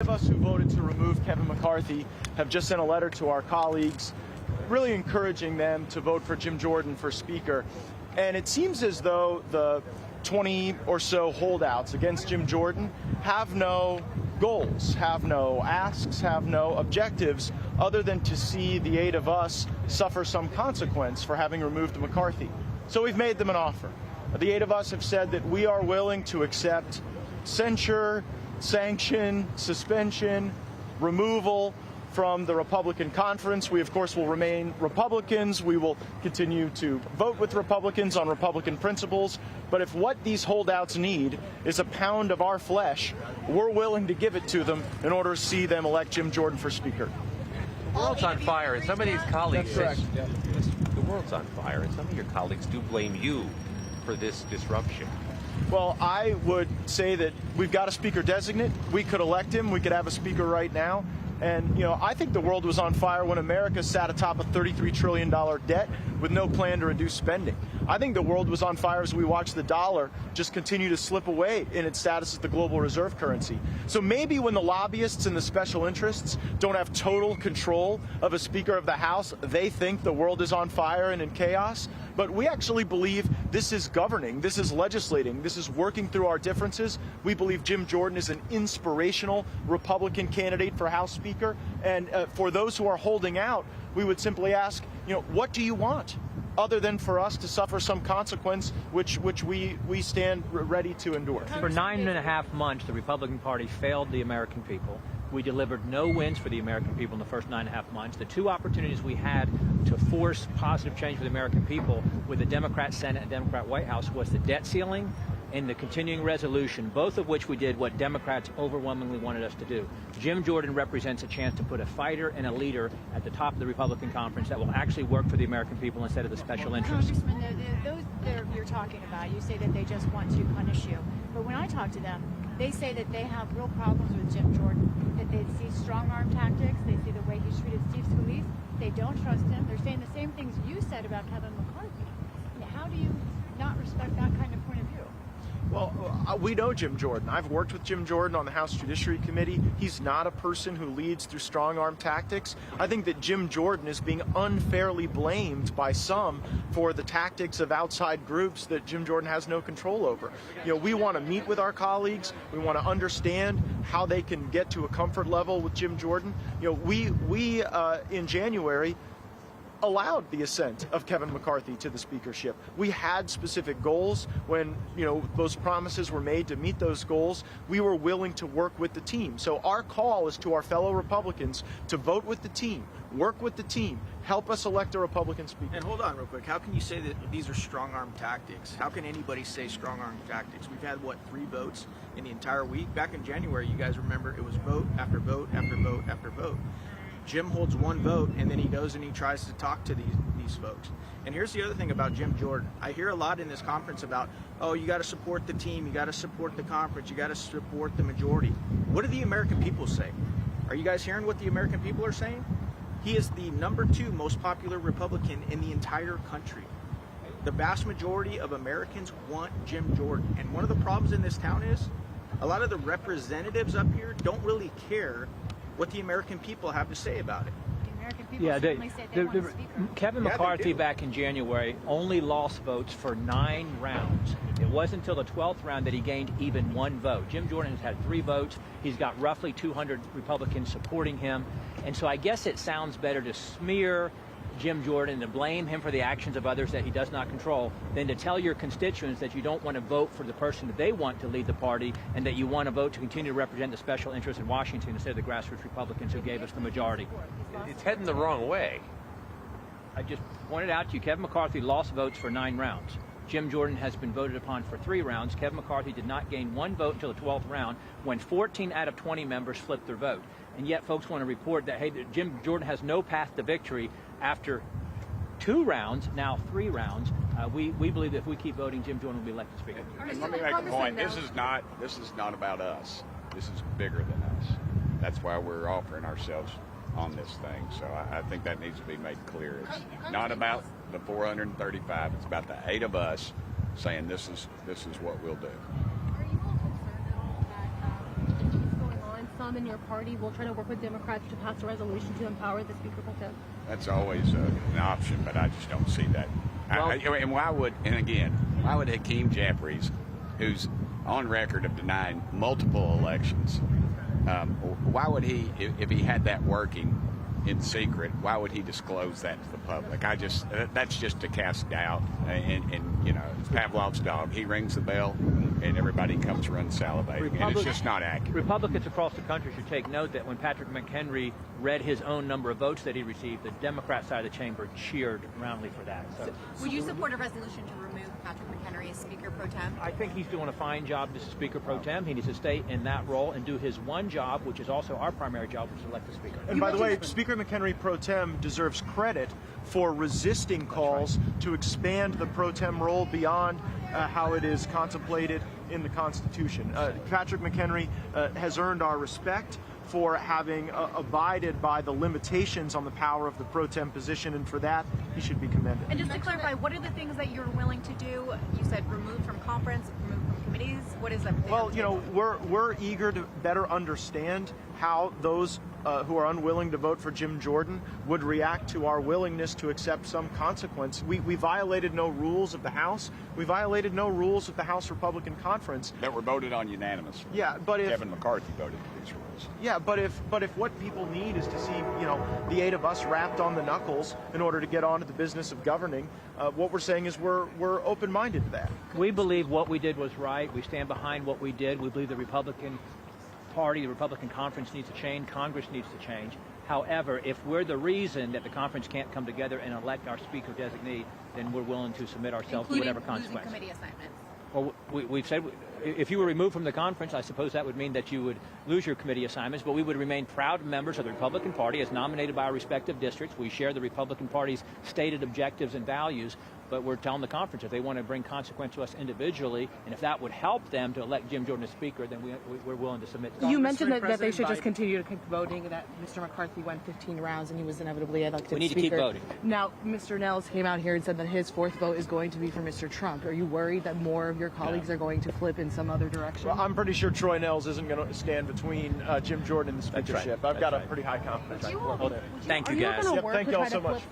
Of us who voted to remove Kevin McCarthy have just sent a letter to our colleagues, really encouraging them to vote for Jim Jordan for Speaker. And it seems as though the 20 or so holdouts against Jim Jordan have no goals, have no asks, have no objectives other than to see the 8 of us suffer some consequence for having removed McCarthy. So we've made them an offer. The 8 of us have said that we are willing to accept censure, sanction, suspension, removal from the Republican conference. We, of course, will remain Republicans. We will continue to vote with Republicans on Republican principles. But if what these holdouts need is a pound of our flesh, we're willing to give it to them in order to see them elect Jim Jordan for Speaker. The world's on fire, and some of these colleagues say The world's on fire, and some of your colleagues do blame you for this disruption. Well, I would say that we've got a speaker designate. We could elect him. We could have a speaker right now. And, you know, I think the world was on fire when America sat atop a $33 trillion debt with no plan to reduce spending. I think the world was on fire as we watched the dollar just continue to slip away in its status as the global reserve currency. So maybe when the lobbyists and the special interests don't have total control of a Speaker of the House, they think the world is on fire and in chaos. But we actually believe this is governing, this is legislating, this is working through our differences. We believe Jim Jordan is an inspirational Republican candidate for House Speaker. And for those who are holding out, we would simply ask, you know, what do you want? Other than for us to suffer some consequence, which we stand ready to endure. For 9.5 months, the Republican Party failed the American people. We delivered no wins for the American people in the first 9.5 months. The two opportunities we had to force positive change for the American people with the Democrat Senate and Democrat White House was the debt ceiling and the continuing resolution, both of which we did what Democrats overwhelmingly wanted us to do. Jim Jordan represents a chance to put a fighter and a leader at the top of the Republican conference that will actually work for the American people instead of the special interests. Congressman, those you're talking about, you say that they just want to punish you. But when I talk to them, they say that they have real problems with Jim Jordan, that they see strong-arm tactics, they see the way he's treated Steve Scalise, they don't trust him. They're saying the same things you said about Kevin McCarthy. How do you not respect that kind of point of view? Well, we know Jim Jordan. I've worked with Jim Jordan on the House Judiciary Committee. He's not a person who leads through strong-arm tactics. I think that Jim Jordan is being unfairly blamed by some for the tactics of outside groups that Jim Jordan has no control over. You know, we want to meet with our colleagues. We want to understand how they can get to a comfort level with Jim Jordan. You know, we in January allowed the ascent of Kevin McCarthy to the speakership. We had specific goals. When, you know, those promises were made to meet those goals, we were willing to work with the team. So our call is to our fellow Republicans to vote with the team, work with the team, help us elect a Republican speaker. And hold on real quick. How can you say that these are strong-arm tactics? How can anybody say strong-arm tactics? We've had, what, 3 votes in the entire week? Back in January, you guys remember, it was vote after vote after vote after vote. Jim holds 1 vote, and then he goes and he tries to talk to these folks. And here's the other thing about Jim Jordan. I hear a lot in this conference about, oh, you got to support the team, you got to support the conference, you got to support the majority. What do the American people say? Are you guys hearing what the American people are saying? He is the #2 most popular Republican in the entire country. The vast majority of Americans want Jim Jordan. And one of the problems in this town is a lot of the representatives up here don't really care what the American people have to say about it. The American people certainly say they want a speaker. Kevin McCarthy back in January only lost votes for 9 rounds. It wasn't until the 12th round that he gained even 1 vote. Jim Jordan has had 3 votes. He's got roughly 200 Republicans supporting him. And so I guess it sounds better to smear Jim Jordan, to blame him for the actions of others that he does not control, than to tell your constituents that you don't want to vote for the person that they want to lead the party and that you want to vote to continue to represent the special interests in Washington instead of the grassroots Republicans who gave us the majority. It's heading the wrong way. I just pointed out to you, Kevin McCarthy lost votes for 9 rounds. Jim Jordan has been voted upon for 3 rounds. Kevin McCarthy did not gain 1 vote until the 12th round when 14 out of 20 members flipped their vote. And yet folks want to report that, hey, Jim Jordan has no path to victory after 2 rounds, now 3 rounds. We believe that if we keep voting, Jim Jordan will be elected speaker. And let me make a point. This is not about us. This is bigger than us. That's why we're offering ourselves on this thing. So I think that needs to be made clear. It's not about the 435. It's about the 8 of us saying this is what we'll do. Are you all concerned at all that what's going on? some in your party will try to work with Democrats to pass a resolution to empower the Speaker pro tem? That's always an option, but I just don't see that. And why would Hakeem Jeffries, who's on record of denying multiple elections, why would he, if he had that working in secret, why would he disclose that to the public? That's just to cast doubt. And you know, it's Pavlov's dog. He rings the bell, and everybody comes run salivating. And it's just not accurate. Republicans across the country should take note that when Patrick McHenry read his own number of votes that he received, the Democrat side of the chamber cheered roundly for that. So, would you support a resolution to remove Patrick McHenry as Speaker pro tem? I think he's doing a fine job as Speaker pro tem. He needs to stay in that role and do his one job, which is also our primary job, which is elect the Speaker. And by the way, Speaker McHenry pro tem deserves credit for resisting calls to expand the pro tem role beyond how it is contemplated in the Constitution. Patrick McHenry has earned our respect for having abided by the limitations on the power of the pro tem position, and for that, he should be commended. And just to clarify, what are the things that you're willing to do? You said remove from conference, remove from committees. What is that? Well, you know, we're eager to better understand how those who are unwilling to vote for Jim Jordan would react to our willingness to accept some consequence. We violated no rules of the House. We violated no rules of the House Republican Conference. That were voted on unanimously. Yeah, but if Kevin McCarthy voted for these rules. Yeah, but if what people need is to see, you know, the 8 of us wrapped on the knuckles in order to get on to the business of governing, what we're saying is we're open-minded to that. We believe what we did was right. We stand behind what we did. We believe the Republican Party, the Republican Conference needs to change. Congress needs to change. However, if we're the reason that the conference can't come together and elect our Speaker designee, then we're willing to submit ourselves to whatever consequence. Including committee assignments. Well, we've said if you were removed from the conference, I suppose that would mean that you would lose your committee assignments, but we would remain proud members of the Republican Party as nominated by our respective districts. We share the Republican Party's stated objectives and values, but we're telling the conference if they want to bring consequence to us individually, and if that would help them to elect Jim Jordan as Speaker, then we're willing to submit. You mentioned that they should just continue to keep voting, that Mr. McCarthy went 15 rounds and he was inevitably elected Speaker. We need to keep voting. Now, Mr. Nels came out here and said that his 4th vote is going to be for Mr. Trump. Are you worried that more of your colleagues are going to flip in some other direction? Well, I'm pretty sure Troy Nels isn't going to stand between Jim Jordan and the speakership. I've got a pretty high confidence. Thank you, guys. Thank you all so much.